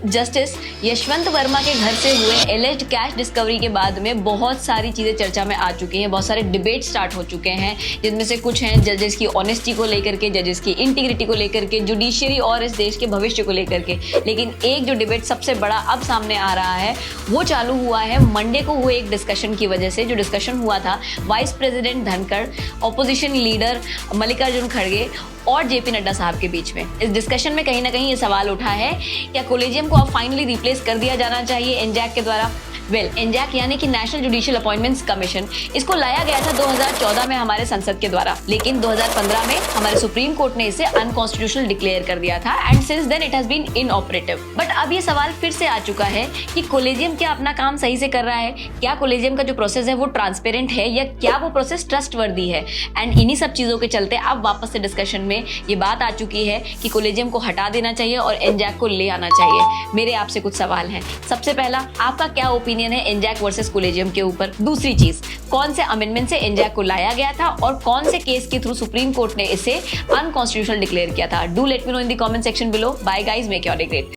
Justice Yashwant Verma के घर से हुए एलिज्ड कैश डिस्कवरी के बाद में बहुत सारी चीज़ें चर्चा में आ चुकी हैं, बहुत सारे डिबेट स्टार्ट हो चुके हैं, जिनमें से कुछ हैं जजेस की ऑनेस्टी को लेकर के, जजेस की इंटीग्रिटी को लेकर के, जुडिशरी और इस देश के भविष्य को लेकर के। लेकिन एक जो डिबेट सबसे बड़ा अब सामने आ रहा है वो चालू हुआ है मंडे को हुए एक डिस्कशन की वजह से। जो डिस्कशन हुआ था vice president Dhankhar, opposition leader Mallikarjun खड़गे और जेपी नड्डा साहब के बीच में। इस डिस्कशन में कहीं ना कहीं ये सवाल उठा है, क्या कोलेजियम को अब फाइनली रिप्लेस कर दिया जाना चाहिए एनजैक के द्वारा। एनजैक यानी कि नेशनल जुडिशियल अपॉइंटमेंट्स कमीशन, इसको लाया गया था 2014 में हमारे संसद के द्वारा, लेकिन 2015 में हमारे सुप्रीम कोर्ट ने इसे अनकॉन्स्टिट्यूशनल डिक्लेयर कर दिया था and since then it has been inoperative. But अब ये सवाल फिर से आ चुका है कि कोलेजियम क्या अपना काम सही से कर रहा है, क्या कोलेजियम का जो प्रोसेस है वो ट्रांसपेरेंट है या क्या वो प्रोसेस ट्रस्टवर्दी है। एंड इन्हीं सब चीजों के चलते अब वापस से डिस्कशन में ये बात आ चुकी है कि कोलेजियम को हटा देना चाहिए और एनजैक को ले आना चाहिए। मेरे आपसे कुछ सवाल हैं। सबसे पहला, आपका क्या ओपिनियन है एनजैक वर्सेस कोलेजियम के ऊपर। दूसरी चीज, कौन से अमेंडमेंट से एनजैक को लाया गया था और कौन से केस के थ्रू सुप्रीम कोर्ट ने इसे अनकॉन्स्टिट्यूशनल डिक्लेयर किया था। Do let me know in the comment section below. Bye guys, make your day great.